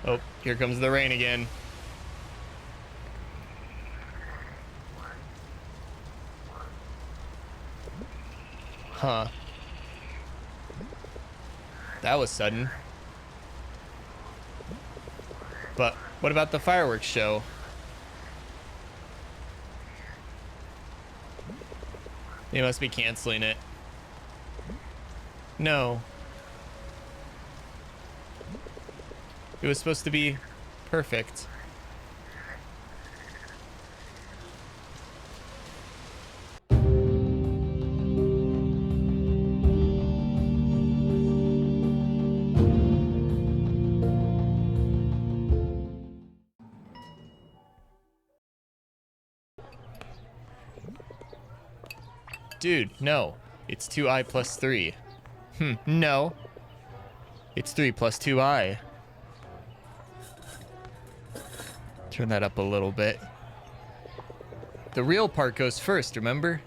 Oh, here comes the rain again. Huh. That was sudden. But what about the fireworks show? They must be canceling it. No. It was supposed to be perfect. Dude, no. It's 2i plus 3. No. It's 3 plus 2i. Turn that up a little bit. The real part goes first, remember?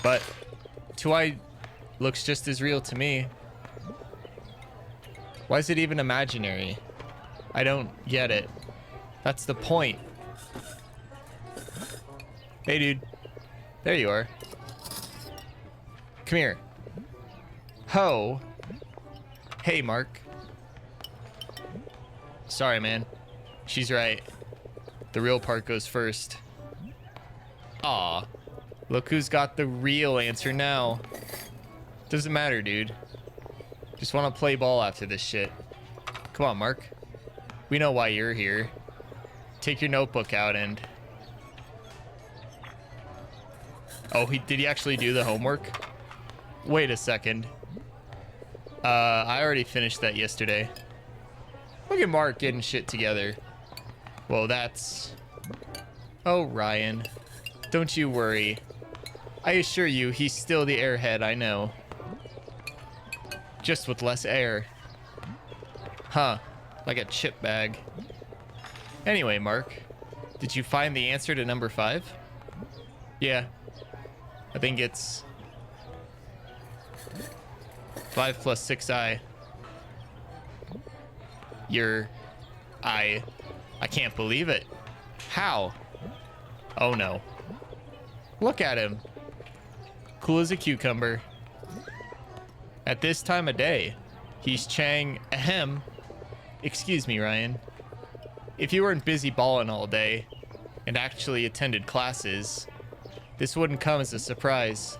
But 2i looks just as real to me. Why is it even imaginary? I don't get it. That's the point. Hey, dude. There you are. Come here. Ho. Hey, Mark. Sorry, man. She's right. The real part goes first. Aw. Look who's got the real answer now. Doesn't matter, dude. Just want to play ball after this shit. Come on, Mark. We know why you're here. Take your notebook out and... Oh, did he actually do the homework? Wait a second. I already finished that yesterday. Look at Mark getting shit together. Well, that's... Oh, Ryan. Don't you worry. I assure you, he's still the airhead, I know. Just with less air. Huh. Like a chip bag. Anyway, Mark. Did you find the answer to number 5? Yeah. I think it's 5 plus 6i. I can't believe it. How? Oh no. Look at him. Cool as a cucumber. At this time of day, he's Chang ahem. Excuse me, Ryan. If you weren't busy balling all day and actually attended classes, this wouldn't come as a surprise.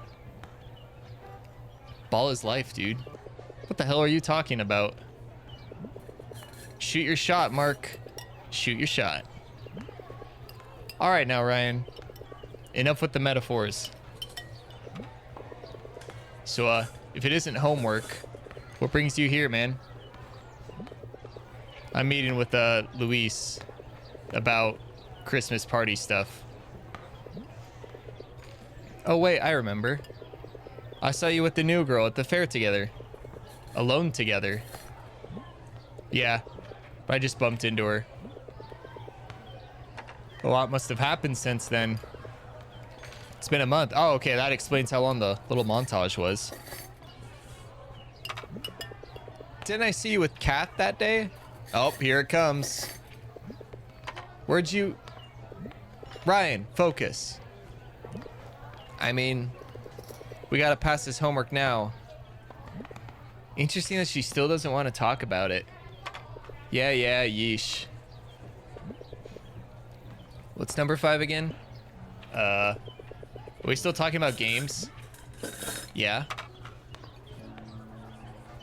Ball is life, dude. What the hell are you talking about? Shoot your shot, Mark. Shoot your shot. All right now, Ryan. Enough with the metaphors. So, if it isn't homework, what brings you here, man? I'm meeting with, Luis about Christmas party stuff. Oh, wait, I remember. I saw you with the new girl at the fair together. Alone together. Yeah, but I just bumped into her. A lot must have happened since then. It's been a month. Oh, okay, that explains how long the little montage was. Didn't I see you with Kath that day? Oh, here it comes. Where'd you... Ryan, focus. I mean, we gotta pass this homework now. Interesting that she still doesn't want to talk about it. Yeah, yeesh. What's number 5 again? Are we still talking about games? Yeah.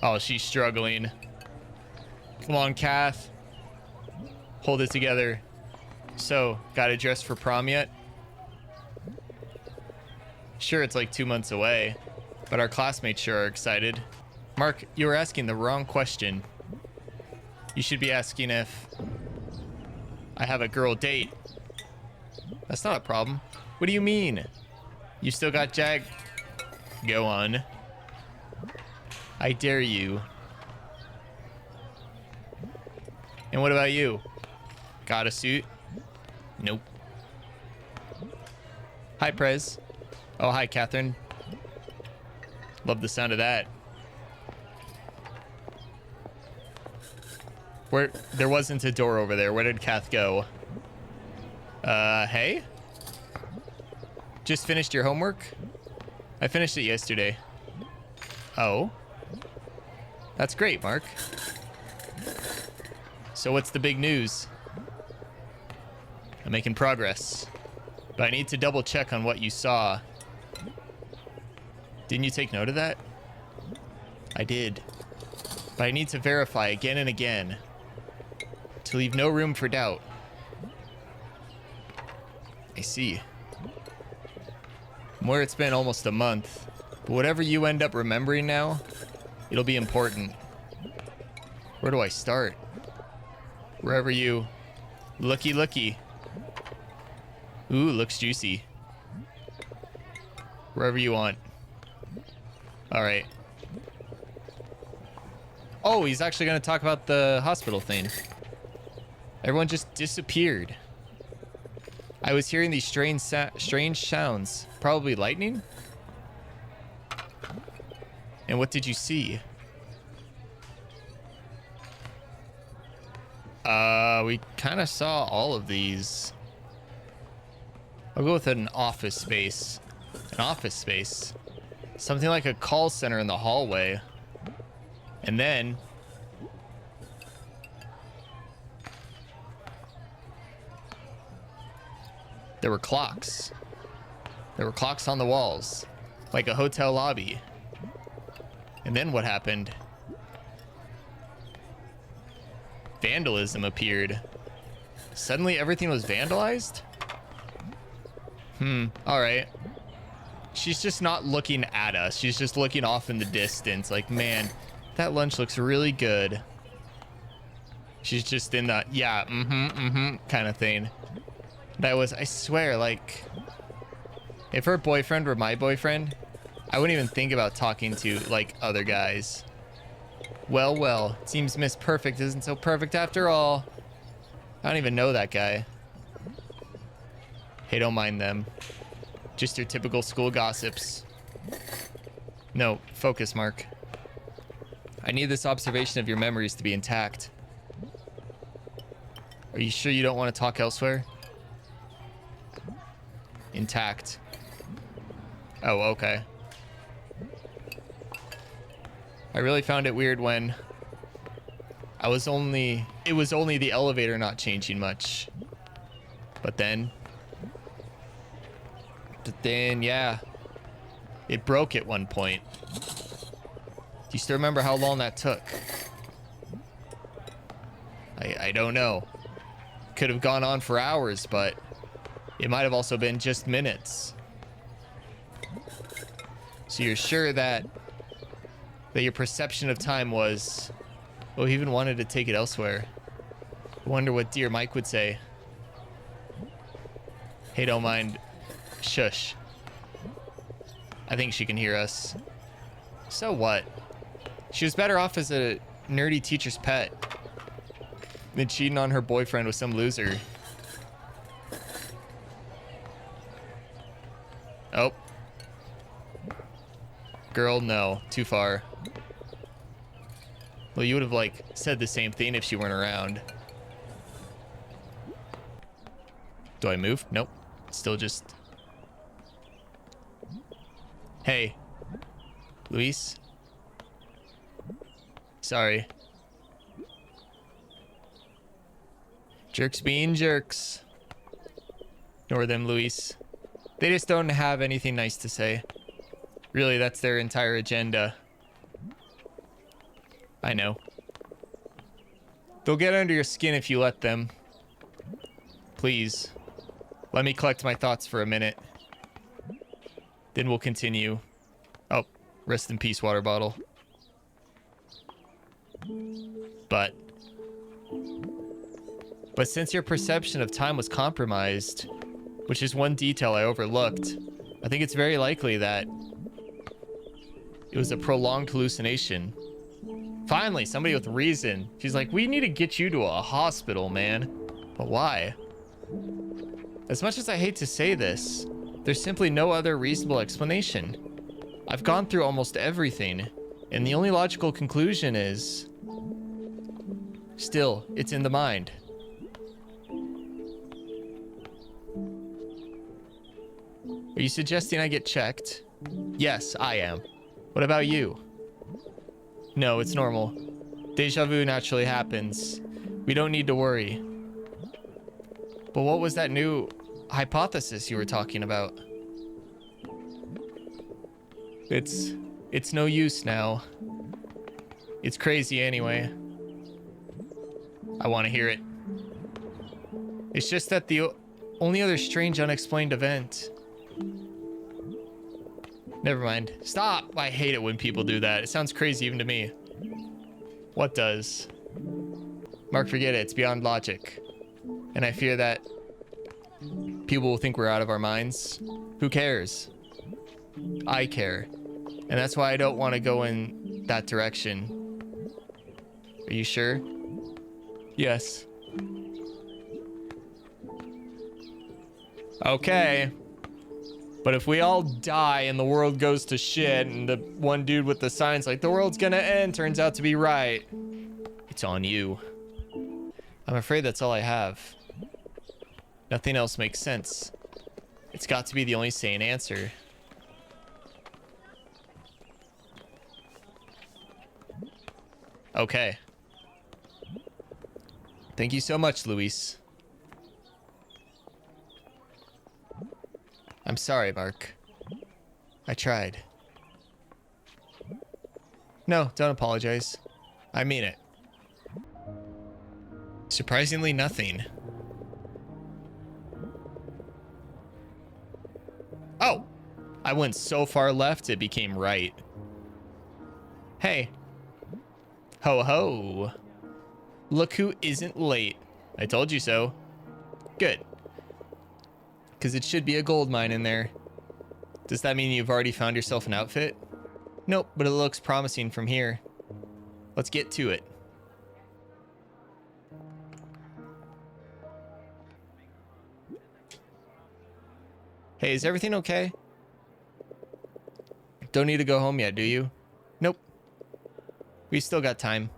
Oh, she's struggling. Come on, Kath. Hold it together. So, got it dressed for prom yet? Sure, it's like 2 months away, but our classmates sure are excited. Mark, you were asking the wrong question. You should be asking if I have a girl date. That's not a problem. What do you mean? You still got Jag? Go on. I dare you. And what about you? Got a suit? Nope. Hi, Prez. Oh, hi, Catherine. Love the sound of that. Where there wasn't a door over there. Where did Kath go? Hey? Just finished your homework? I finished it yesterday. Oh. That's great, Mark. So what's the big news? I'm making progress. But I need to double check on what you saw. Didn't you take note of that? I did. But I need to verify again and again. To leave no room for doubt. I see. Where it's been almost a month. But whatever you end up remembering now, it'll be important. Where do I start? Wherever you... Looky. Ooh, looks juicy. Wherever you want. Alright. Oh, he's actually going to talk about the hospital thing. Everyone just disappeared. I was hearing these strange sounds. Probably lightning? And what did you see? We kind of saw all of these. I'll go with an office space. An office space. Something like a call center in the hallway. And then... there were clocks. There were clocks on the walls. Like a hotel lobby. And then what happened? Vandalism appeared. Suddenly everything was vandalized? Alright. She's just not looking at us. She's just looking off in the distance. Like, man, that lunch looks really good. She's just in the, yeah, kind of thing. That was, I swear, like, if her boyfriend were my boyfriend, I wouldn't even think about talking to, like, other guys. Well, it seems Miss Perfect isn't so perfect after all. I don't even know that guy. Hey, don't mind them. Just your typical school gossips. No, focus, Mark. I need this observation of your memories to be intact. Are you sure you don't want to talk elsewhere? Intact. Oh, okay. I really found it weird when it was only the elevator not changing much. But then, yeah, it broke at one point. Do you still remember how long that took? I don't know. Could have gone on for hours, but it might have also been just minutes. So you're sure that your perception of time was... Oh, he even wanted to take it elsewhere. I wonder what dear Mike would say. Hey, don't mind. Shush. I think she can hear us. So what? She was better off as a nerdy teacher's pet than cheating on her boyfriend with some loser. Oh. Girl, no. Too far. Well, you would have, like, said the same thing if she weren't around. Do I move? Nope. Still just... Hey. Luis? Sorry. Jerks being jerks. Ignore them, Luis. They just don't have anything nice to say. Really, that's their entire agenda. I know. They'll get under your skin if you let them. Please. Let me collect my thoughts for a minute. Then we'll continue. Oh, rest in peace, water bottle. But since your perception of time was compromised, which is one detail I overlooked, I think it's very likely that it was a prolonged hallucination. Finally, somebody with reason. She's like, we need to get you to a hospital, man. But why? As much as I hate to say this, there's simply no other reasonable explanation. I've gone through almost everything, and the only logical conclusion is Still, it's in the mind. Are you suggesting I get checked? Yes, I am. What about you? No, it's normal. Deja vu naturally happens. We don't need to worry. But what was that new hypothesis you were talking about? It's no use now. It's crazy anyway. I want to hear it. It's just that the only other strange unexplained event... Never mind. Stop! I hate it when people do that. It sounds crazy even to me. What does? Mark, forget it. It's beyond logic. And I fear that people will think we're out of our minds. Who cares? I care. And that's why I don't want to go in that direction. Are you sure? Yes. Okay. But if we all die and the world goes to shit and the one dude with the signs like the world's gonna end turns out to be right, it's on you. I'm afraid that's all I have. Nothing else makes sense. It's got to be the only sane answer. Okay. Thank you so much, Luis. I'm sorry, Mark. I tried. No, don't apologize. I mean it. Surprisingly, nothing. Oh! I went so far left, it became right. Hey. Ho ho. Look who isn't late. I told you so. Good. Because it should be a gold mine in there. Does that mean you've already found yourself an outfit? Nope, but it looks promising from here. Let's get to it. Hey, is everything okay? Don't need to go home yet, do you? Nope. We still got time.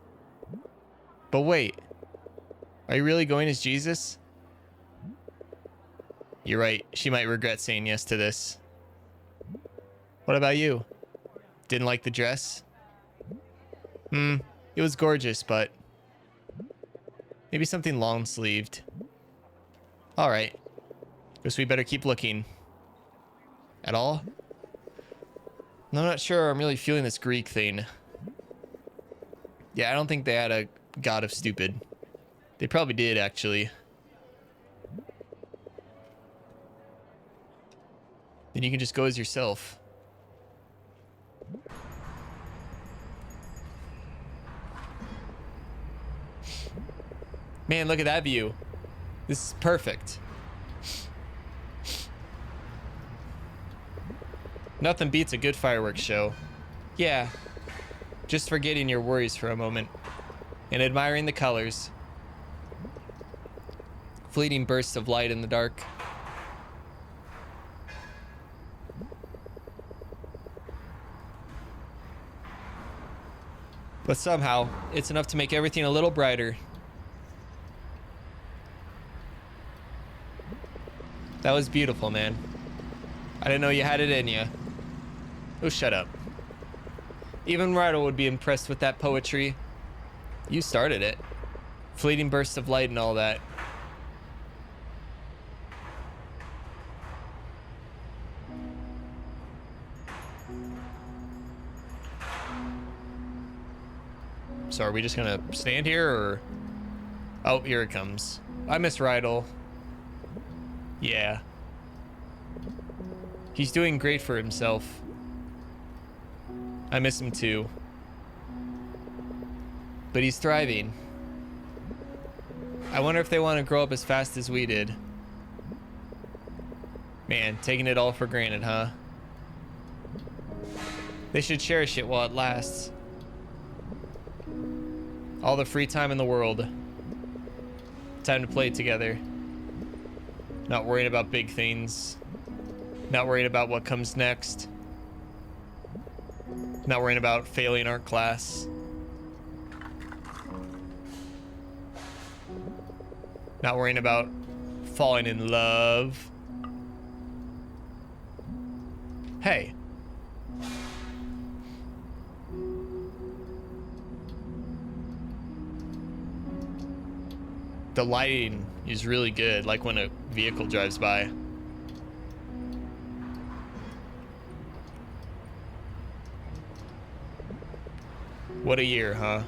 But wait. Are you really going as Jesus? You're right. She might regret saying yes to this. What about you? Didn't like the dress? It was gorgeous, but maybe something long-sleeved. All right. Guess we better keep looking. At all? I'm not sure I'm really feeling this Greek thing. Yeah, I don't think they had a god of stupid. They probably did, actually. Then you can just go as yourself. Man, look at that view. This is perfect. Nothing beats a good fireworks show. Yeah. Just forgetting your worries for a moment and admiring the colors. Fleeting bursts of light in the dark. But somehow, it's enough to make everything a little brighter. That was beautiful, man. I didn't know you had it in you. Oh, shut up. Even Ryder would be impressed with that poetry. You started it. Fleeting bursts of light and all that. So are we just gonna stand here, or... Oh, here it comes. I miss Rydell. Yeah. He's doing great for himself. I miss him too. But he's thriving. I wonder if they want to grow up as fast as we did. Man, taking it all for granted, huh? They should cherish it while it lasts. All the free time in the world. Time to play together. Not worrying about big things. Not worrying about what comes next. Not worrying about failing art class. Not worrying about falling in love. Hey. The lighting is really good, like when a vehicle drives by. What a year, huh?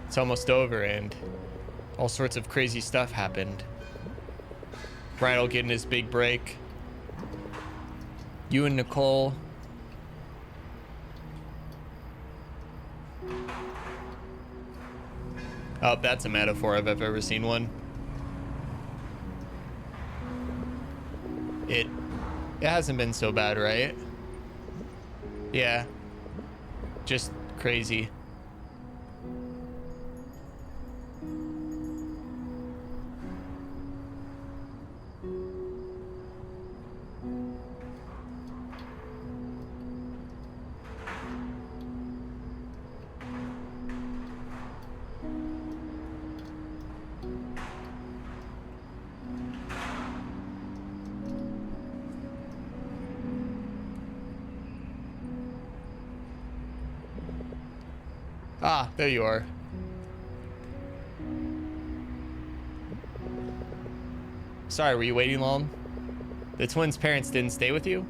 It's almost over and all sorts of crazy stuff happened. Brian will get in his big break. You and Nicole. Oh, that's a metaphor if I've ever seen one. It hasn't been so bad, right? Yeah. Just crazy. Ah, there you are. Sorry, were you waiting long? The twins' parents didn't stay with you?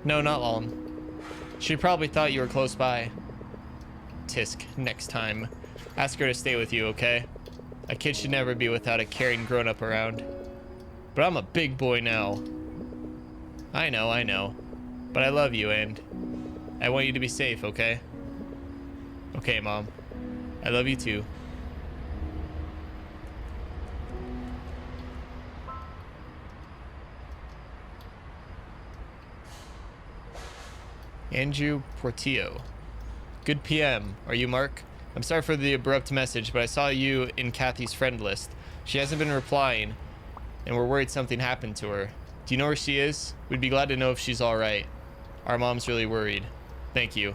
No, not long. She probably thought you were close by. Tisk, next time. Ask her to stay with you, okay? A kid should never be without a caring grown-up around. But I'm a big boy now. I know. But I love you, and I want you to be safe, okay? Okay, Mom. I love you too. Andrew Portillo. Good PM. Are you Mark? I'm sorry for the abrupt message, but I saw you in Kathy's friend list. She hasn't been replying, and we're worried something happened to her. Do you know where she is? We'd be glad to know if she's all right. Our mom's really worried. Thank you.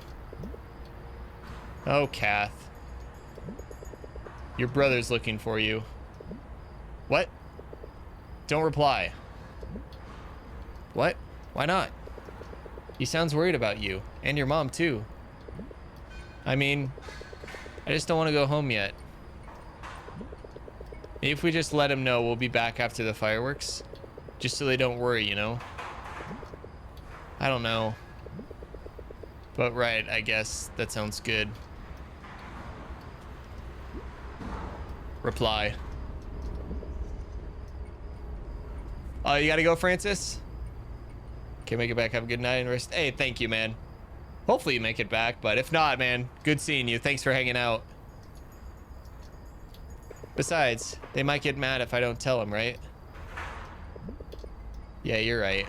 Oh, Kath. Your brother's looking for you. What? Don't reply. What? Why not? He sounds worried about you. And your mom, too. I mean, I just don't want to go home yet. Maybe if we just let him know we'll be back after the fireworks. Just so they don't worry, you know? I don't know. But right, I guess that sounds good. Reply. Oh, you gotta go, Francis? Okay, make it back. Have a good night and rest. Hey, thank you, man. Hopefully you make it back, but if not, man, good seeing you. Thanks for hanging out. Besides, they might get mad if I don't tell them, right? Yeah, you're right.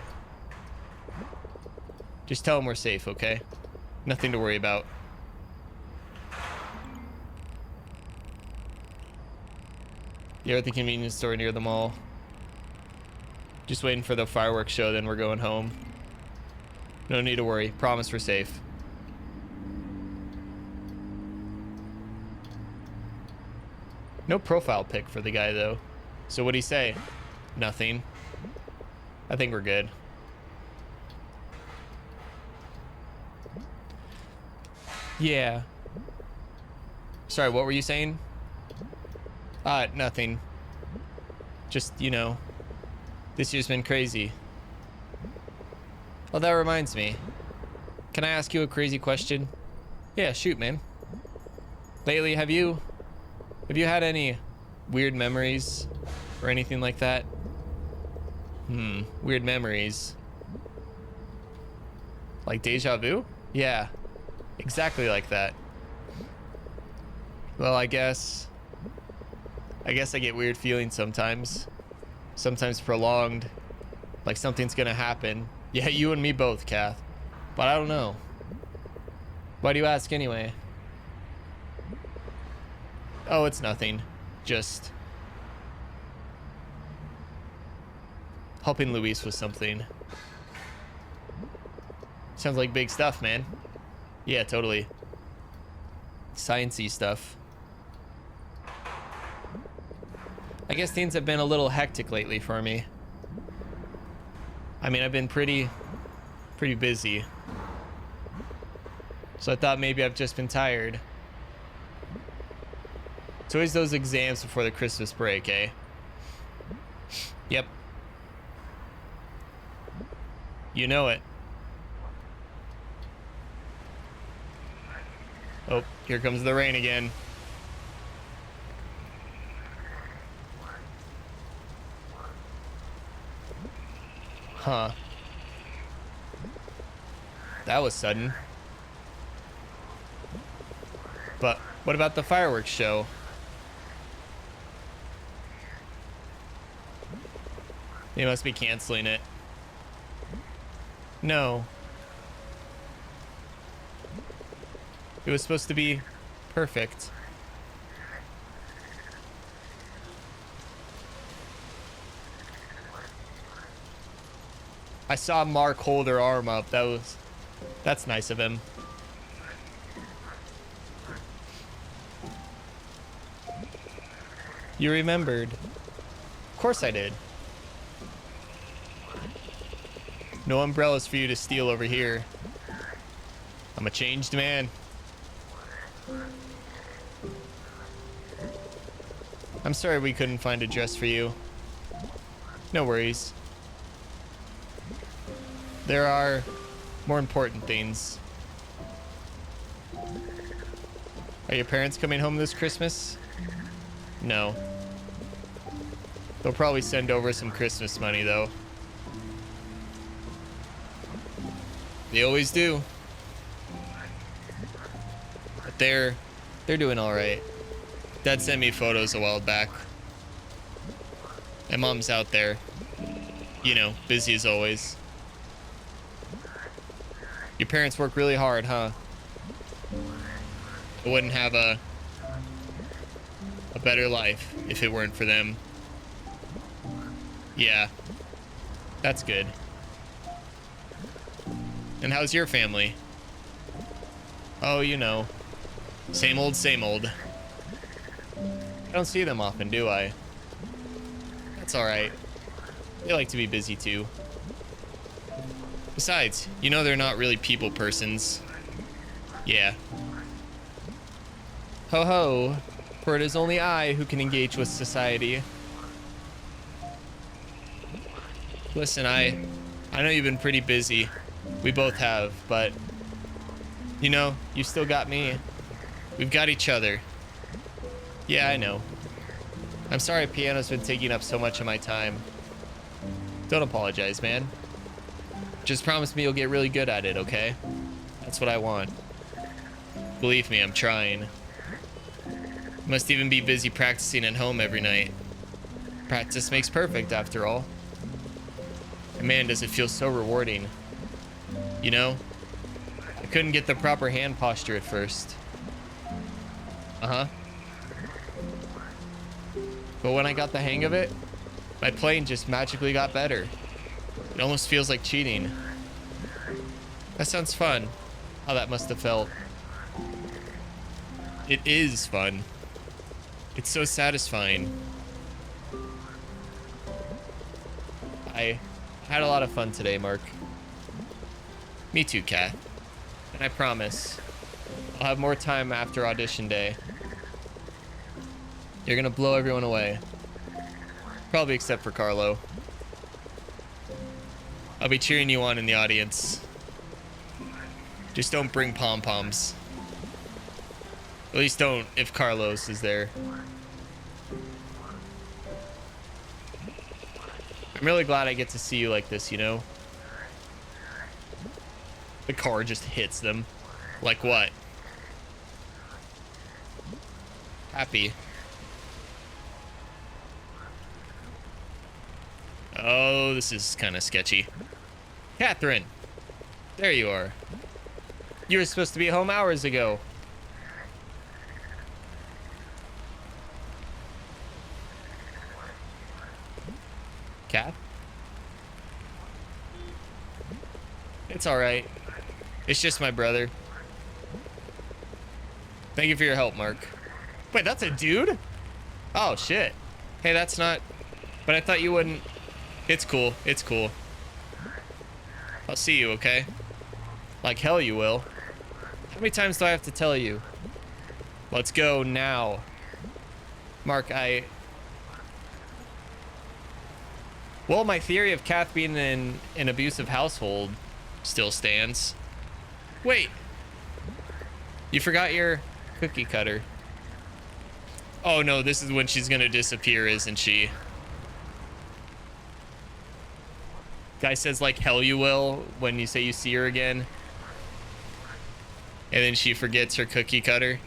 Just tell them we're safe, okay? Nothing to worry about. You're at the convenience store near the mall. Just waiting for the fireworks show, then we're going home. No need to worry. Promise we're safe. No profile pic for the guy, though. So what'd he say? Nothing. I think we're good. Yeah. Sorry, what were you saying? Nothing. Just, you know, this year's been crazy. Oh, that reminds me. Can I ask you a crazy question? Yeah, shoot, man. Lately, have you had any weird memories or anything like that? Weird memories. Like deja vu? Yeah, exactly like that. Well, I guess I get weird feelings sometimes. Sometimes prolonged. Like something's gonna happen. Yeah, you and me both, Kath. But I don't know. Why do you ask anyway? Oh, it's nothing. Just helping Luis with something. Sounds like big stuff, man. Yeah, totally. Sciencey stuff. guess things have been a little hectic lately for me. I mean, I've been pretty busy. So I thought maybe I've just been tired. It's always those exams before the Christmas break, eh? Yep. You know it. Oh, here comes the rain again. Huh. That was sudden. But what about the fireworks show? They must be canceling it. No. It was supposed to be perfect. I saw Mark hold her arm up. That's nice of him. You remembered. Of course I did. No umbrellas for you to steal over here. I'm a changed man. I'm sorry we couldn't find a dress for you. No worries. There are more important things. Are your parents coming home this Christmas? No. They'll probably send over some Christmas money though. They always do. But they're doing all right. Dad sent me photos a while back. And Mom's out there. You know, busy as always. Your parents work really hard, huh? I wouldn't have a better life if it weren't for them. Yeah. That's good. And how's your family? Oh, you know. Same old, same old. I don't see them often, do I? That's alright. They like to be busy too. Besides, you know they're not really people persons. Yeah. Ho ho, for it is only I who can engage with society. Listen, I know you've been pretty busy. We both have, but you know, you still got me. We've got each other. Yeah, I know. I'm sorry piano's been taking up so much of my time. Don't apologize, man. Just promise me you'll get really good at it, okay? That's what I want. Believe me, I'm trying. Must even be busy practicing at home every night. Practice makes perfect, after all. And man, does it feel so rewarding. You know, I couldn't get the proper hand posture at first. Uh-huh. But when I got the hang of it, my playing just magically got better. It almost feels like cheating. That sounds fun. How that must have felt. It is fun. It's so satisfying. I had a lot of fun today, Mark. Me too, Kat. And I promise, I'll have more time after audition day. You're gonna blow everyone away. Probably except for Carlo. I'll be cheering you on in the audience. Just don't bring pom-poms. At least don't if Carlos is there. I'm really glad I get to see you like this, you know? The car just hits them. Like what? Happy. Oh, this is kind of sketchy. Catherine! There you are. You were supposed to be home hours ago. Cat? It's alright. It's just my brother. Thank you for your help, Mark. Wait, that's a dude? Oh, shit. Hey, that's not... But I thought you wouldn't... It's cool. It's cool. I'll see you, okay? Like hell you will. How many times do I have to tell you? Let's go now. Mark, Well, my theory of Kath being in an abusive household still stands. Wait. You forgot your cookie cutter. Oh no, this is when she's gonna disappear, isn't she? Guy says like hell you will when you say you see her again. And then she forgets her cookie cutter.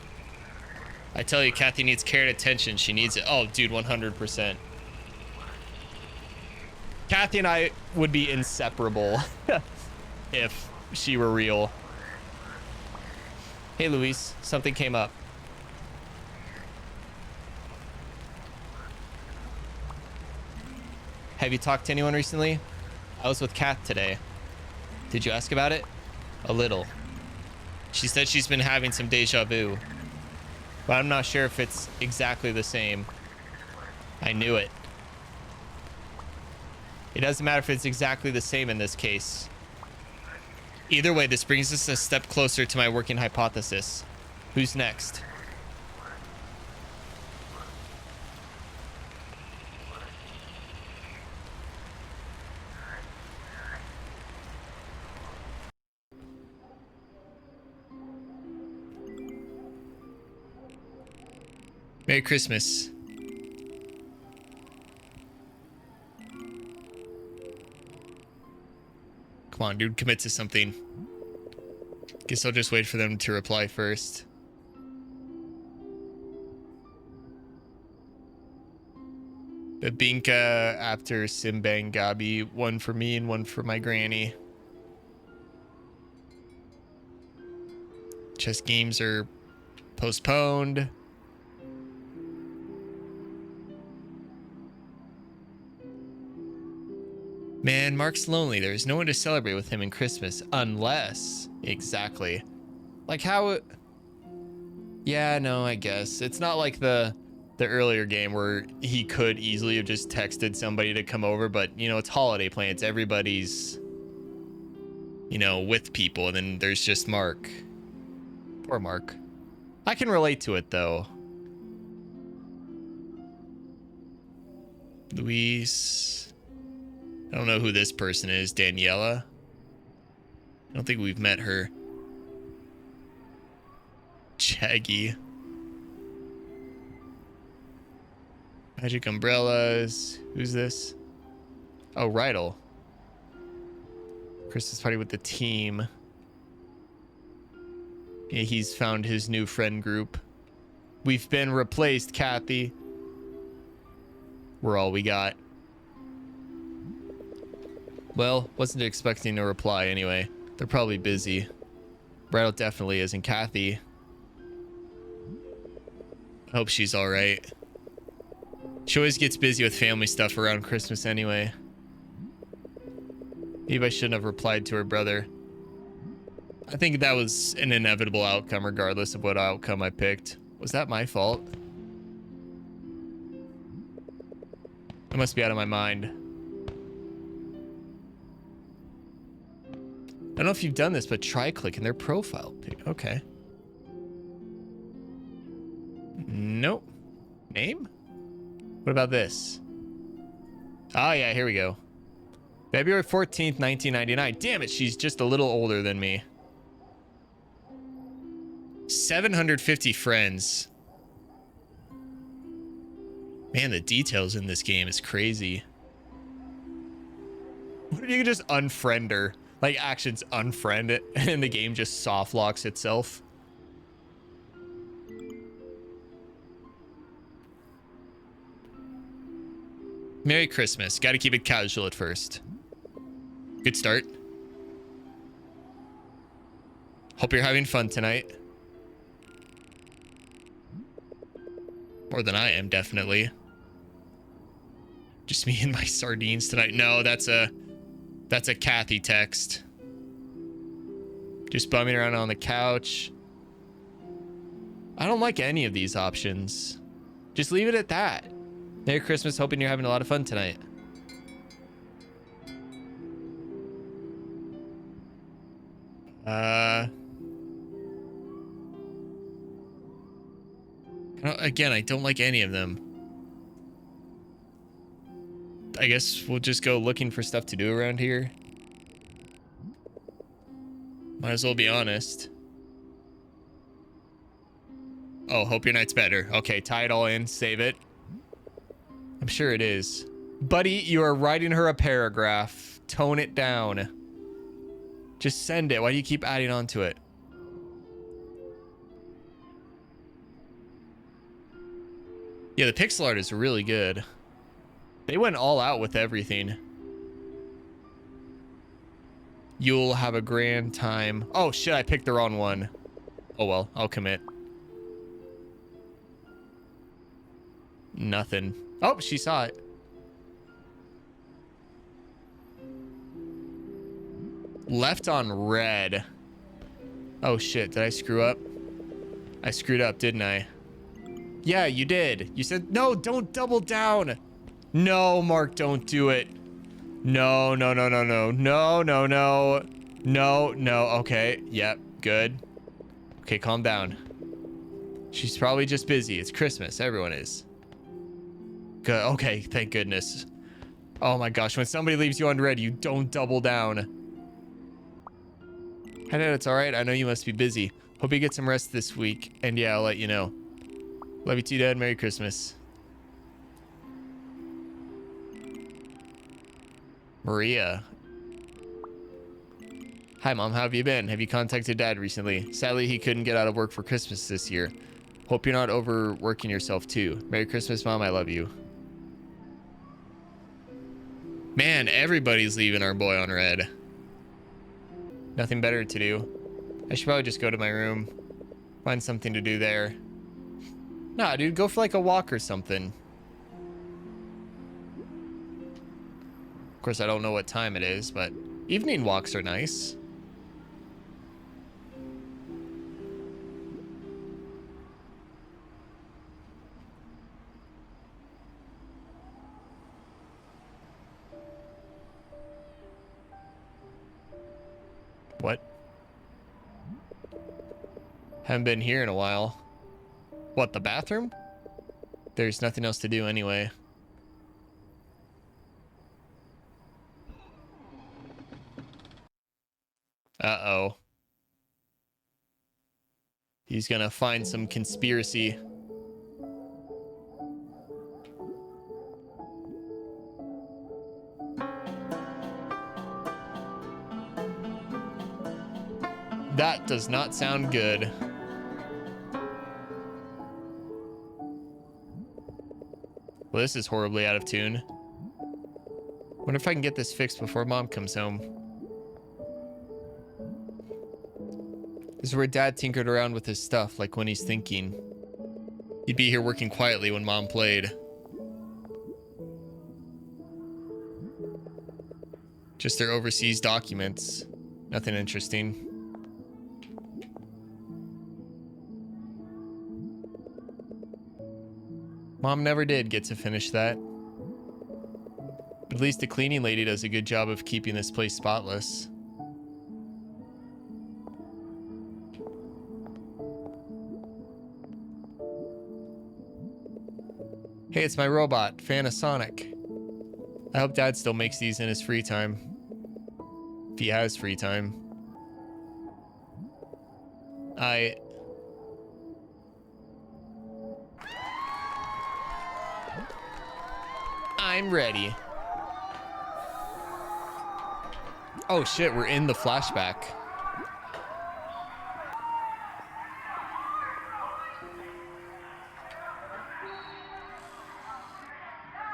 I tell you, Kathy needs care and attention. She needs it. Oh, dude, 100%. Kathy and I would be inseparable if she were real. Hey, Luis, something came up. Have you talked to anyone recently? I was with Kath today. Did you ask about it? A little. She said she's been having some deja vu, but I'm not sure if it's exactly the same. I knew it. It doesn't matter if it's exactly the same in this case. Either way, this brings us a step closer to my working hypothesis. Who's next? Merry Christmas. Come on, dude, commit to something. Guess I'll just wait for them to reply first. Babinka after Simbang Gabi. One for me and one for my granny. Chess games are postponed. Man, Mark's lonely. There's no one to celebrate with him in Christmas unless... Exactly. Like how... Yeah, no, I guess. It's not like the earlier game where he could easily have just texted somebody to come over, but, you know, it's holiday plans. Everybody's, you know, with people, and then there's just Mark. Poor Mark. I can relate to it, though. Luis... I don't know who this person is. Daniela? I don't think we've met her. Chaggy. Magic umbrellas. Who's this? Oh, Rydell. Christmas party with the team. Yeah, he's found his new friend group. We've been replaced, Kathy. We're all we got. Well, wasn't expecting a reply anyway. They're probably busy. Rydell definitely isn't. Kathy. I hope she's alright. She always gets busy with family stuff around Christmas anyway. Maybe I shouldn't have replied to her brother. I think that was an inevitable outcome regardless of what outcome I picked. Was that my fault? I must be out of my mind. I don't know if you've done this, but try clicking their profile pic. Okay. Nope. Name? What about this? Oh, yeah, here we go. February 14th, 1999. Damn it, she's just a little older than me. 750 friends. Man, the details in this game is crazy. What if you could just unfriend her? Like, actions unfriend it, and the game just soft locks itself. Merry Christmas. Gotta keep it casual at first. Good start. Hope you're having fun tonight. More than I am, definitely. Just me and my sardines tonight. No, that's a Kathy text. Just bumming around on the couch. I don't like any of these options. Just leave it at that. Merry Christmas. Hoping you're having a lot of fun tonight. Again, I don't like any of them. I guess we'll just go looking for stuff to do around here. Might as well be honest. Oh, hope your night's better. Okay, tie it all in, save it. I'm sure it is. Buddy, you are writing her a paragraph. Tone it down. Just send it. Why do you keep adding on to it? Yeah, the pixel art is really good. They went all out with everything. You'll have a grand time. Oh shit, I picked the wrong one. Oh well, I'll commit. Nothing. Oh, she saw it. Left on red. Oh shit, did I screw up? I screwed up, didn't I? Yeah, you did. You said, no, don't double down. No, Mark, don't do it. No, no, no, no, no, no, no, no, no, no. Okay, yep, good. Okay, calm down. She's probably just busy. It's Christmas. Everyone is. Good. Okay, thank goodness. Oh my gosh, when somebody leaves you on red, you don't double down. I know it's all right. I know you must be busy. Hope you get some rest this week. And yeah, I'll let you know. Love you too, Dad. Merry Christmas. Maria. Hi, Mom. How have you been? Have you contacted Dad recently? Sadly, he couldn't get out of work for Christmas this year. Hope you're not overworking yourself too. Merry Christmas, Mom. I love you. Man, everybody's leaving our boy on red. Nothing better to do. I should probably just go to my room. Find something to do there. Nah, dude, go for like a walk or something. Of course, I don't know what time it is, but evening walks are nice. What? Haven't been here in a while. What, the bathroom? There's nothing else to do anyway. Uh-oh. He's gonna find some conspiracy. That does not sound good. Well, this is horribly out of tune. Wonder if I can get this fixed before Mom comes home. This is where Dad tinkered around with his stuff, like when he's thinking. He'd be here working quietly when Mom played. Just their overseas documents. Nothing interesting. Mom never did get to finish that. But at least the cleaning lady does a good job of keeping this place spotless. Hey, it's my robot, Fanasonic. I hope Dad still makes these in his free time. If he has free time. I'm ready. Oh shit, we're in the flashback.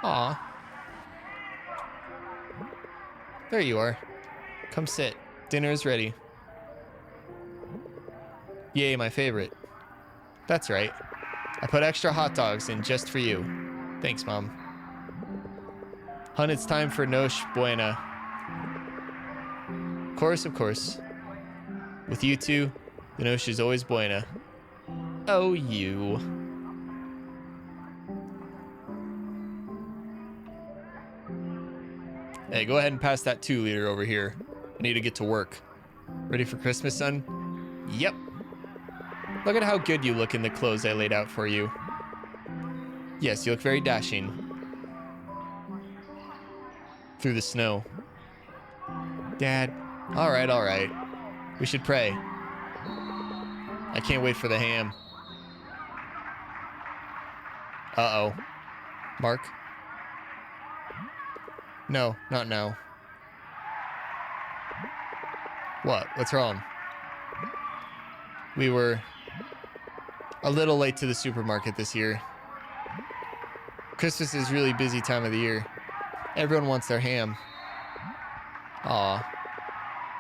Aw. There you are. Come sit. Dinner is ready. Yay, my favorite. That's right. I put extra hot dogs in just for you. Thanks, Mom. Hun, it's time for Noche Buena. Of course, of course. With you two, the Noche is always buena. Oh, you. Hey, go ahead and pass that 2-liter over here. I need to get to work. Ready for Christmas, son? Yep. Look at how good you look in the clothes I laid out for you. Yes, you look very dashing. Through the snow. Dad. All right, all right. We should pray. I can't wait for the ham. Uh-oh. Mark? No, not now. What? What's wrong? We were a little late to the supermarket this year. Christmas is a really busy time of the year. Everyone wants their ham. Aw.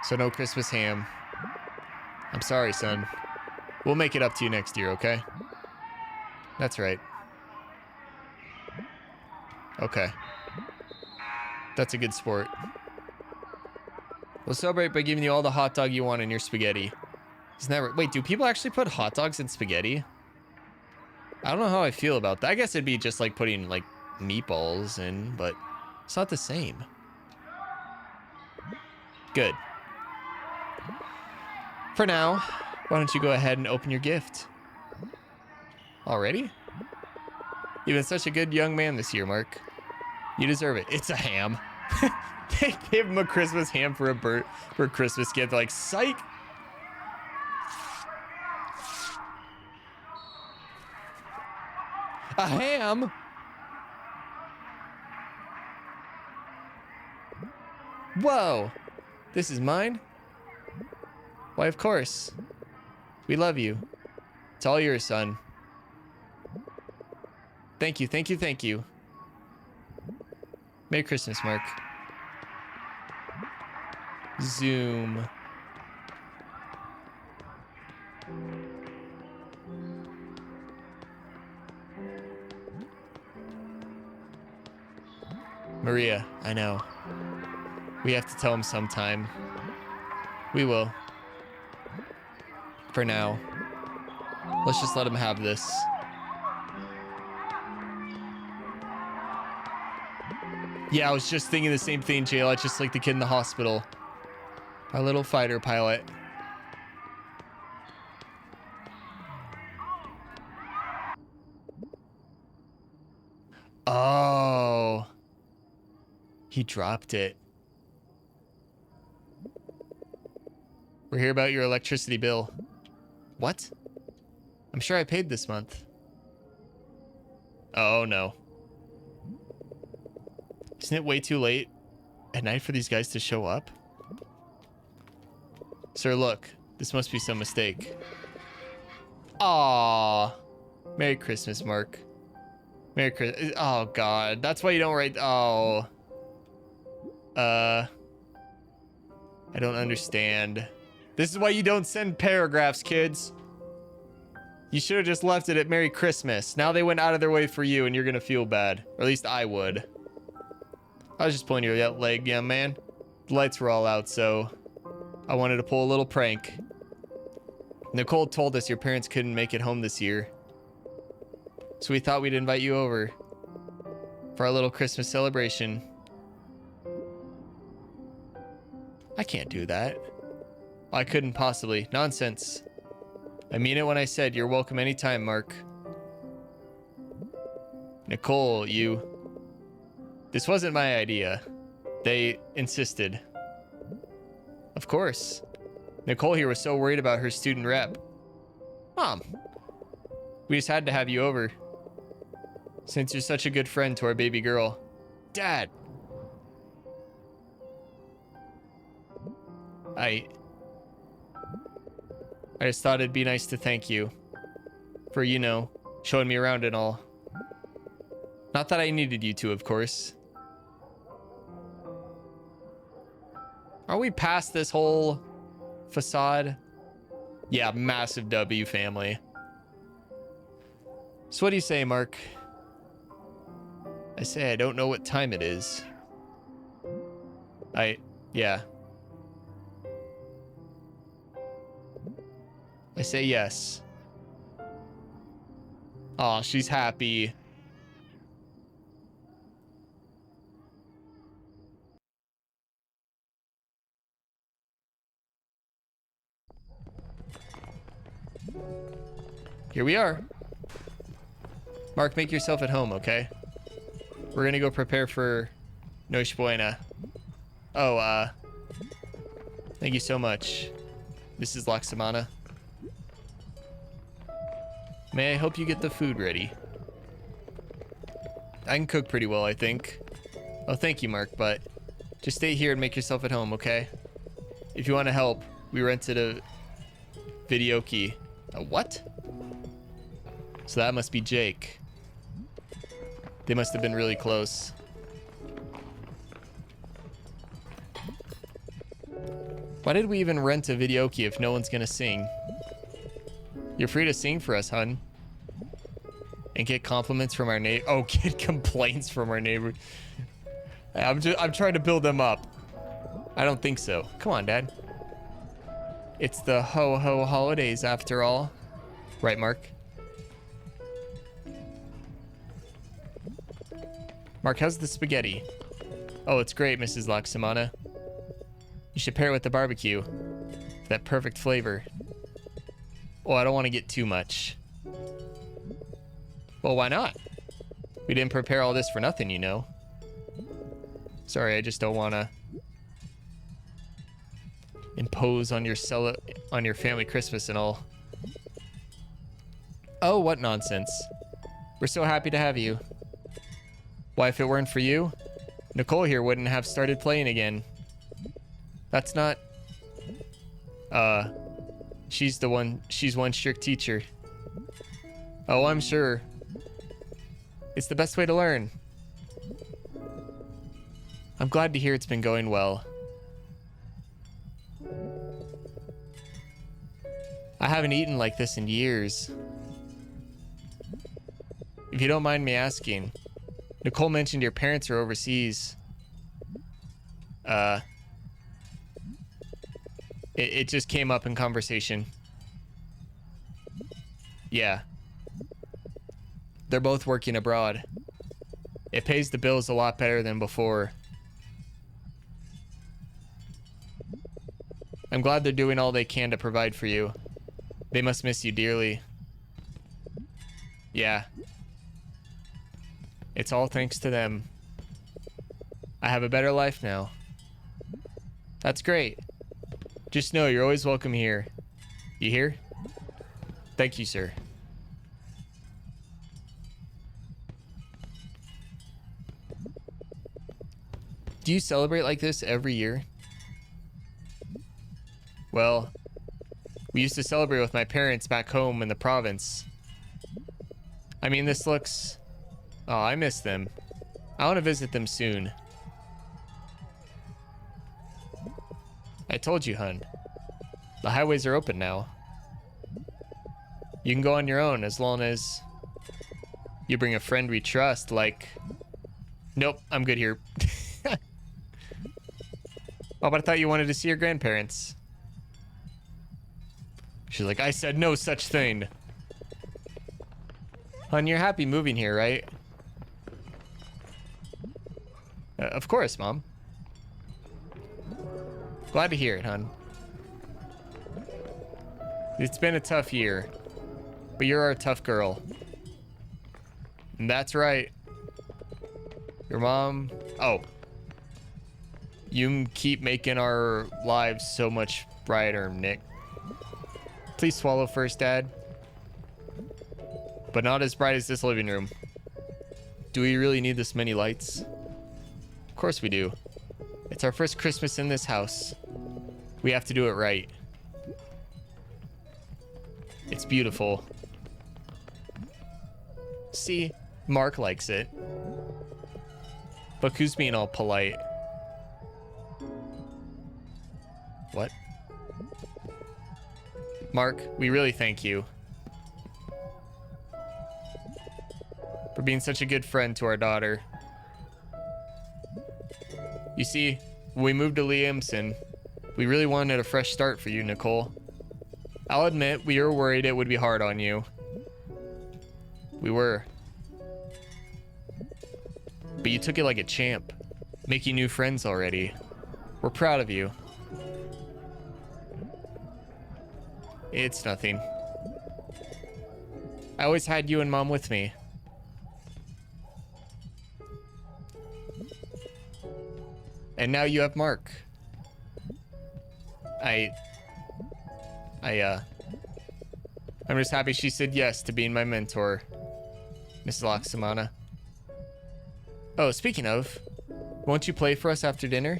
So no Christmas ham. I'm sorry, son. We'll make it up to you next year, okay? That's right. Okay. That's a good sport. We'll celebrate by giving you all the hot dog you want in your spaghetti. Isn't that right? Wait, do people actually put hot dogs in spaghetti? I don't know how I feel about that. I guess it'd be just like putting like meatballs in, but it's not the same. Good. For now, why don't you go ahead and open your gift? Already? You've been such a good young man this year, Mark. You deserve it. It's a ham. They gave him a Christmas ham for a Christmas gift. Like, psych. A ham? Whoa. This is mine? Why, of course. We love you. It's all yours, son. Thank you, thank you, thank you. Merry Christmas, Mark. Zoom. Maria, I know. We have to tell him sometime. We will. For now. Let's just let him have this. Yeah, I was just thinking the same thing, Jayla. Just like the kid in the hospital. Our little fighter pilot. Oh. He dropped it. We're here about your electricity bill. What? I'm sure I paid this month. Oh, no. Isn't it way too late at night for these guys to show up? Sir, look. This must be some mistake. Aww. Merry Christmas, Mark. Merry Christmas. Oh, God. That's why you don't write... Oh. I don't understand. This is why you don't send paragraphs, kids. You should have just left it at Merry Christmas. Now they went out of their way for you, and you're gonna feel bad. Or at least I would. I was just pulling your leg, young man. The lights were all out, so I wanted to pull a little prank. Nicole told us your parents couldn't make it home this year. So we thought we'd invite you over for our little Christmas celebration. I can't do that. I couldn't possibly. Nonsense. I mean it when I said you're welcome anytime, Mark. Nicole, you... This wasn't my idea. They insisted. Of course. Nicole here was so worried about her student rep. Mom. We just had to have you over. Since you're such a good friend to our baby girl. Dad. I just thought it'd be nice to thank you for, you know, showing me around and all. Not that I needed you to, of course. Are we past this whole facade? Yeah, massive W, family. So what do you say, Mark? I say I don't know what time it is. Yeah. I say yes. Aw, she's happy. Here we are. Mark, make yourself at home, okay? We're gonna go prepare for Noche Buena. Oh, thank you so much. This is Laksamana. May I help you get the food ready? I can cook pretty well, I think. Oh, thank you, Mark, but just stay here and make yourself at home, okay? If you want to help, we rented a video key. A what? So that must be Jake. They must have been really close. Why did we even rent a video key if no one's gonna sing? You're free to sing for us, hun. And get compliments from our neighbor. Oh, get complaints from our neighbor. I'm trying to build them up. I don't think so. Come on, Dad. It's the ho-ho holidays after all. Right, Mark? Mark, how's the spaghetti? Oh, it's great, Mrs. Laksamana. You should pair it with the barbecue. That perfect flavor. Oh, I don't want to get too much. Well, why not? We didn't prepare all this for nothing, you know. Sorry, I just don't want to impose on your family Christmas and all. Oh, what nonsense. We're so happy to have you. Why, if it weren't for you, Nicole here wouldn't have started playing again. That's not... she's one strict teacher. Oh, I'm sure. It's the best way to learn. I'm glad to hear it's been going well. I haven't eaten like this in years. If you don't mind me asking, Nicole mentioned your parents are overseas. It just came up in conversation. Yeah. They're both working abroad. It pays the bills a lot better than before. I'm glad they're doing all they can to provide for you. They must miss you dearly. Yeah. It's all thanks to them. I have a better life now. That's great. Just know you're always welcome here. You hear? Thank you, sir. Do you celebrate like this every year? Well, we used to celebrate with my parents back home in the province. I mean, this looks... Oh, I miss them. I want to visit them soon. I told you, hun. The highways are open now. You can go on your own as long as you bring a friend we trust, like... Nope, I'm good here. Oh, but I thought you wanted to see your grandparents. She's like, I said no such thing. Hun, you're happy moving here, right? Of course, Mom. Glad to hear it, hun. It's been a tough year, but you're our tough girl. And that's right. Your mom... Oh. You keep making our lives so much brighter, Nick. Please swallow first, Dad. But not as bright as this living room. Do we really need this many lights? Of course we do. It's our first Christmas in this house. We have to do it right. It's beautiful. See, Mark likes it. Look who's being all polite. What? Mark, we really thank you for being such a good friend to our daughter. You see, when we moved to Liamson, we really wanted a fresh start for you, Nicole. I'll admit, we were worried it would be hard on you. We were. But you took it like a champ, making new friends already. We're proud of you. It's nothing. I always had you and Mom with me. And now you have Mark. I'm just happy she said yes to being my mentor, Miss Laksamana. Oh, speaking of, won't you play for us after dinner?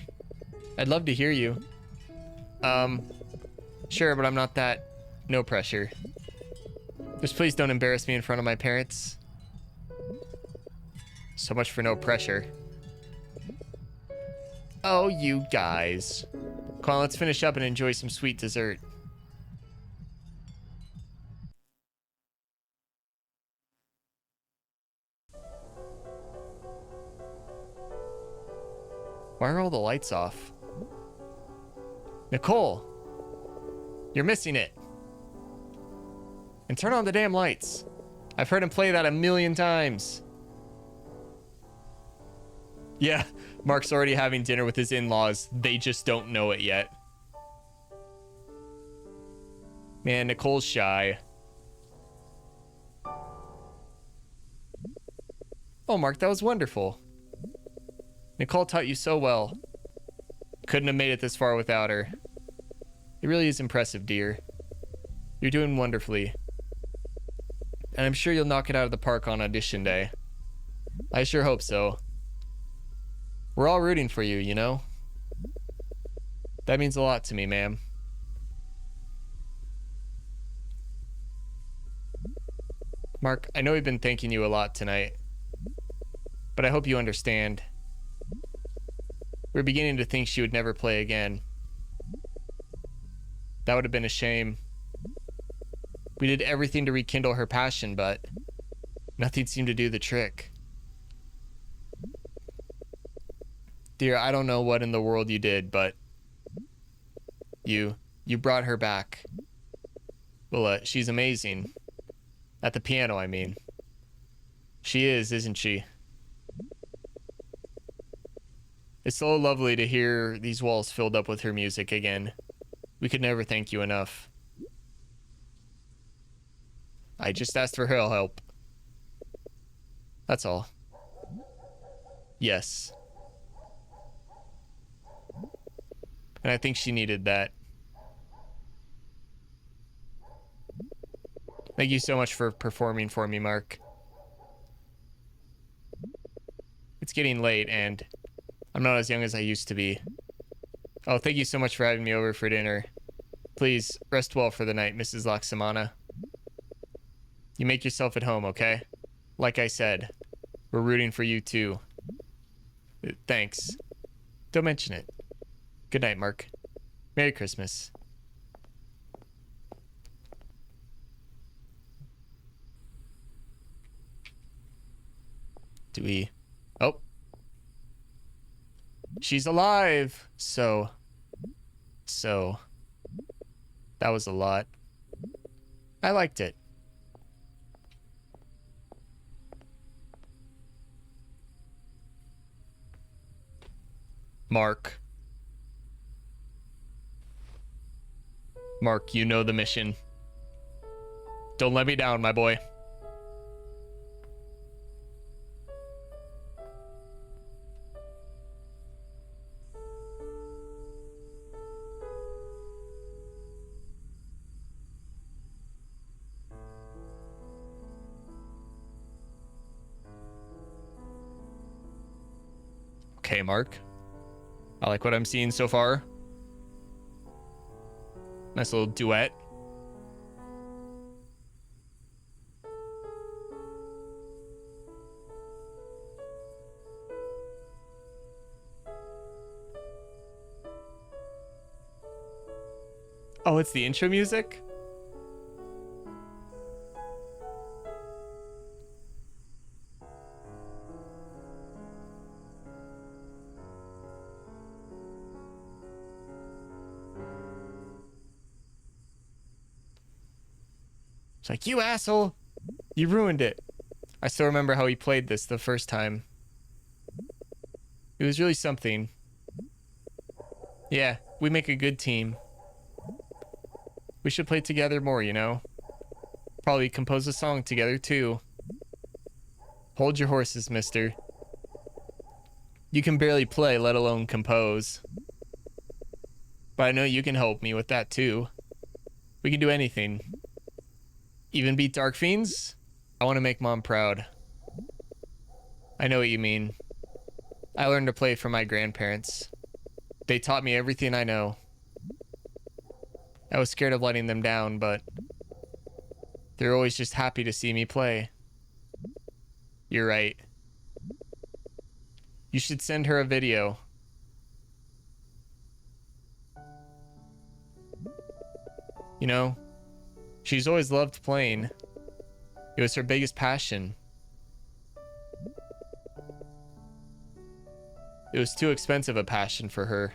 I'd love to hear you. Sure, but I'm not that. No pressure. Just please don't embarrass me in front of my parents. So much for no pressure. Oh, you guys. Come on, let's finish up and enjoy some sweet dessert. Why are all the lights off? Nicole! You're missing it. And turn on the damn lights. I've heard him play that 1,000,000 times. Yeah, Mark's already having dinner with his in-laws. They just don't know it yet. Man, Nicole's shy. Oh, Mark, that was wonderful. Nicole taught you so well. Couldn't have made it this far without her. It really is impressive, dear. You're doing wonderfully. And I'm sure you'll knock it out of the park on audition day. I sure hope so. We're all rooting for you, you know? That means a lot to me, ma'am. Mark, I know we've been thanking you a lot tonight, but I hope you understand. We're beginning to think she would never play again. That would have been a shame. We did everything to rekindle her passion, but nothing seemed to do the trick. Dear, I don't know what in the world you did, but you brought her back. Well, she's amazing. At the piano, I mean. She is, isn't she? It's so lovely to hear these walls filled up with her music again. We could never thank you enough. I just asked for her help. That's all. Yes. And I think she needed that. Thank you so much for performing for me, Mark. It's getting late, and I'm not as young as I used to be. Oh, thank you so much for having me over for dinner. Please, rest well for the night, Mrs. Laksamana. You make yourself at home, okay? Like I said, we're rooting for you, too. Thanks. Don't mention it. Good night, Mark. Merry Christmas. Do we... Oh. She's alive! So... That was a lot. I liked it. Mark. Mark, you know the mission. Don't let me down, my boy. Okay, Mark. I like what I'm seeing so far. Nice little duet. Oh, it's the intro music? It's like, you asshole! You ruined it. I still remember how he played this the first time. It was really something. Yeah, we make a good team. We should play together more, you know? Probably compose a song together too. Hold your horses, mister. You can barely play, let alone compose. But I know you can help me with that too. We can do anything. Even beat Dark Fiends? I want to make Mom proud. I know what you mean. I learned to play from my grandparents. They taught me everything I know. I was scared of letting them down, but they're always just happy to see me play. You're right. You should send her a video. You know, she's always loved playing. It was her biggest passion. It was too expensive a passion for her.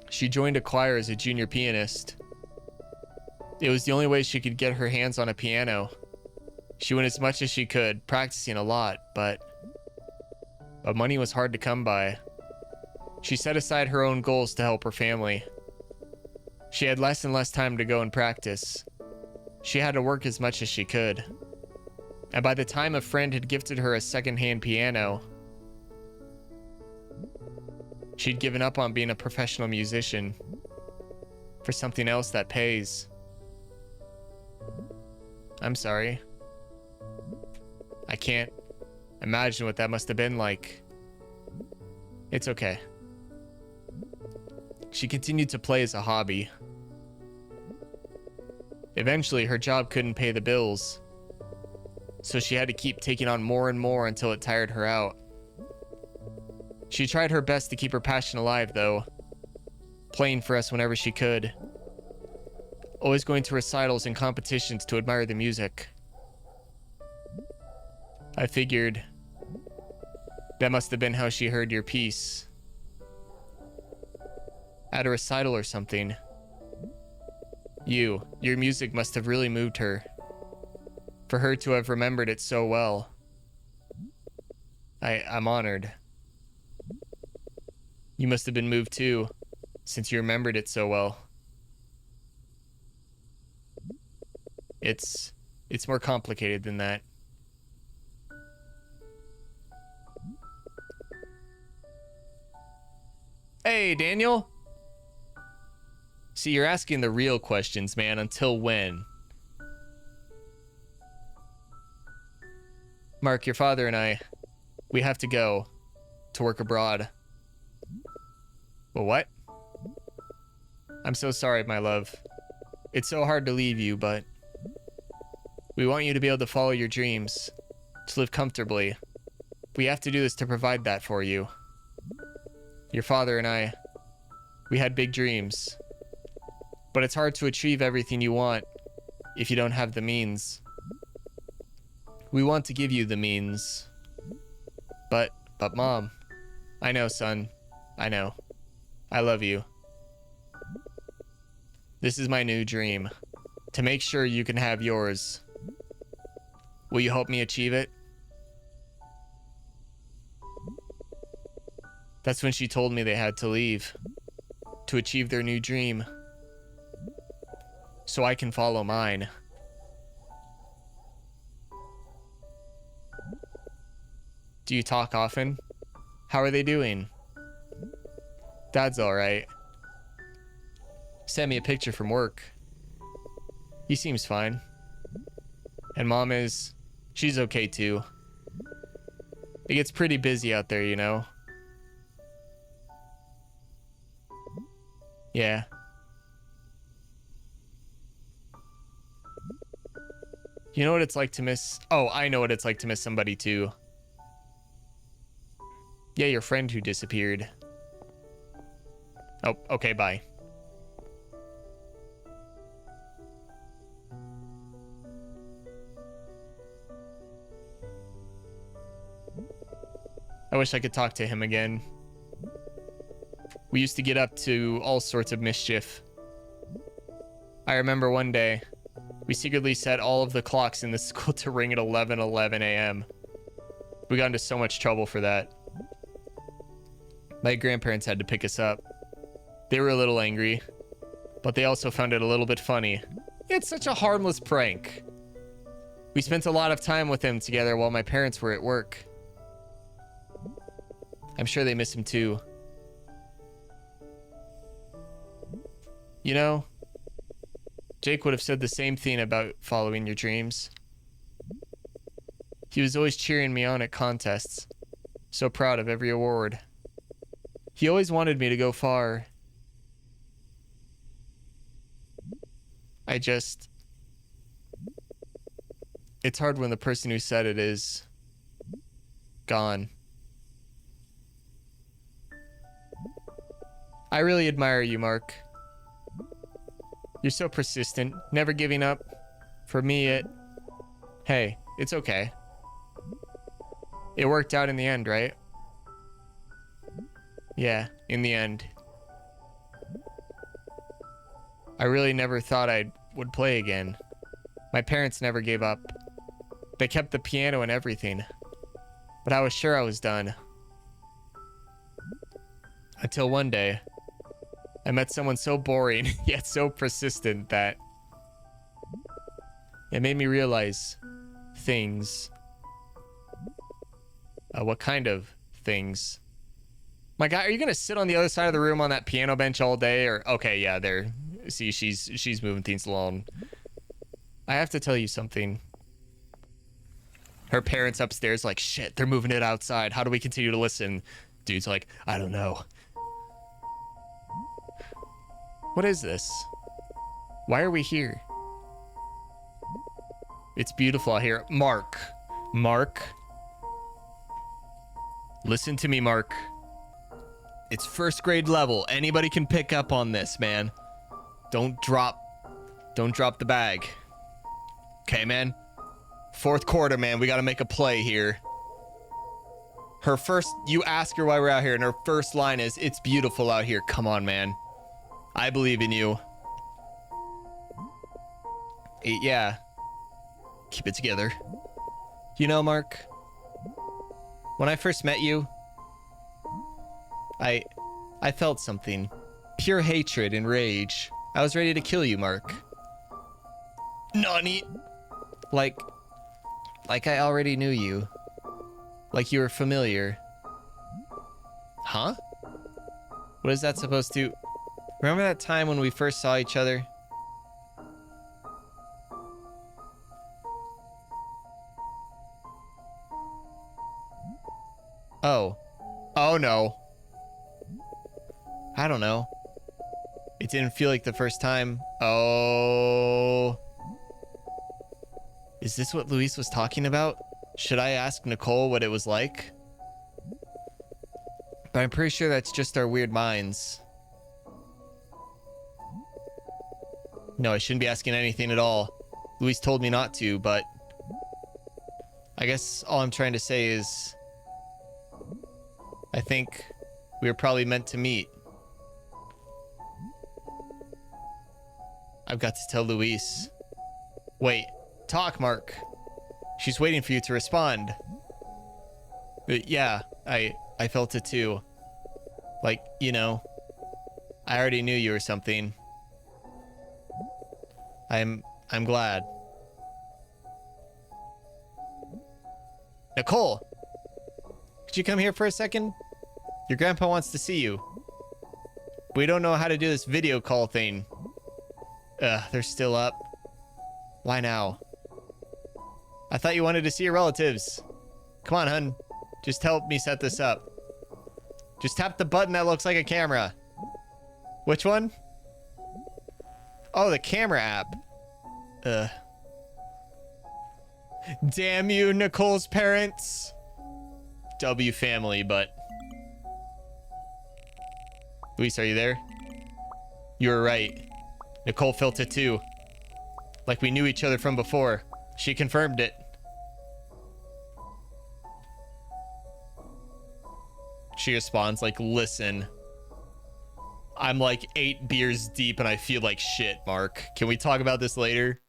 She joined a choir as a junior pianist. It was the only way she could get her hands on a piano. She went as much as she could, practicing a lot, but money was hard to come by. She set aside her own goals to help her family. She had less and less time to go and practice. She had to work as much as she could. And by the time a friend had gifted her a second-hand piano, she'd given up on being a professional musician for something else that pays. I'm sorry. I can't imagine what that must have been like. It's okay. She continued to play as a hobby. Eventually, her job couldn't pay the bills, so she had to keep taking on more and more until it tired her out. She tried her best to keep her passion alive, though, playing for us whenever she could. Always going to recitals and competitions to admire the music. I figured that must have been how she heard your piece. At a recital or something. Your music must have really moved her. For her to have remembered it so well. I'm honored. You must have been moved too, since you remembered it so well. It's more complicated than that. Hey, Daniel. See, you're asking the real questions, man. Until when? Mark, your father and I, we have to go to work abroad. Well, what? I'm so sorry, my love. It's so hard to leave you, but we want you to be able to follow your dreams, to live comfortably. We have to do this to provide that for you. Your father and I, we had big dreams. But it's hard to achieve everything you want if you don't have the means. We want to give you the means. But Mom, I know, son. I know. I love you. This is my new dream. To make sure you can have yours. Will you help me achieve it? That's when she told me they had to leave. To achieve their new dream. So I can follow mine. Do you talk often? How are they doing? Dad's alright. Sent me a picture from work. He seems fine. And Mom is... she's okay too. It gets pretty busy out there, you know? Yeah. You know what it's like to miss... oh, I know what it's like to miss somebody too. Yeah, your friend who disappeared. Oh, okay, bye. I wish I could talk to him again. We used to get up to all sorts of mischief. I remember one day, we secretly set all of the clocks in the school to ring at 11:11 a.m. We got into so much trouble for that. My grandparents had to pick us up. They were a little angry. but they also found it a little bit funny. It's such a harmless prank. We spent a lot of time with him together while my parents were at work. I'm sure they miss him too. You know, Jake would have said the same thing about following your dreams. He was always cheering me on at contests. So proud of every award. He always wanted me to go far. It's hard when the person who said it is gone. I really admire you, Mark. You're so persistent, never giving up. For me, hey, it's okay. It worked out in the end, right? Yeah, in the end. I really never thought I would play again. My parents never gave up. They kept the piano and everything. But I was sure I was done. Until one day, I met someone so boring, yet so persistent that it made me realize things. What kind of things? My guy, are you gonna sit on the other side of the room on that piano bench all day? Or okay, yeah, there. See, she's moving things along. I have to tell you something. Her parents upstairs like, shit, they're moving it outside. How do we continue to listen? Dude's like, I don't know. What is this? Why are we here? It's beautiful out here. Mark. Listen to me, Mark. It's first grade level. Anybody can pick up on this, man. Don't drop the bag. Okay, man? Fourth quarter, man. We gotta make a play here. You ask her why we're out here, and her first line is, it's beautiful out here. Come on, man. I believe in you. Yeah. Keep it together. You know, Mark, when I first met you, I felt something. Pure hatred and rage. I was ready to kill you, Mark. Nani? Like I already knew you. Like you were familiar. Huh? What is that supposed to... Remember that time when we first saw each other? Oh. Oh no. I don't know. It didn't feel like the first time. Oh. Is this what Luis was talking about? Should I ask Nicole what it was like? But I'm pretty sure that's just our weird minds. No, I shouldn't be asking anything at all. Luis told me not to, but... I guess all I'm trying to say is... I think we were probably meant to meet. I've got to tell Luis. Wait, talk, Mark. She's waiting for you to respond. Yeah, I felt it too. Like, you know, I already knew you or something. I'm glad. Nicole! Could you come here for a second? Your grandpa wants to see you. We don't know how to do this video call thing. They're still up. Why now? I thought you wanted to see your relatives. Come on, hun. Just help me set this up. Just tap the button that looks like a camera. Which one? Oh, the camera app. Damn you, Nicole's parents. W family, but... Luis, are you there? You were right. Nicole felt it too. Like we knew each other from before. She confirmed it. She responds like, listen. I'm like 8 beers deep and I feel like shit, Mark. Can we talk about this later?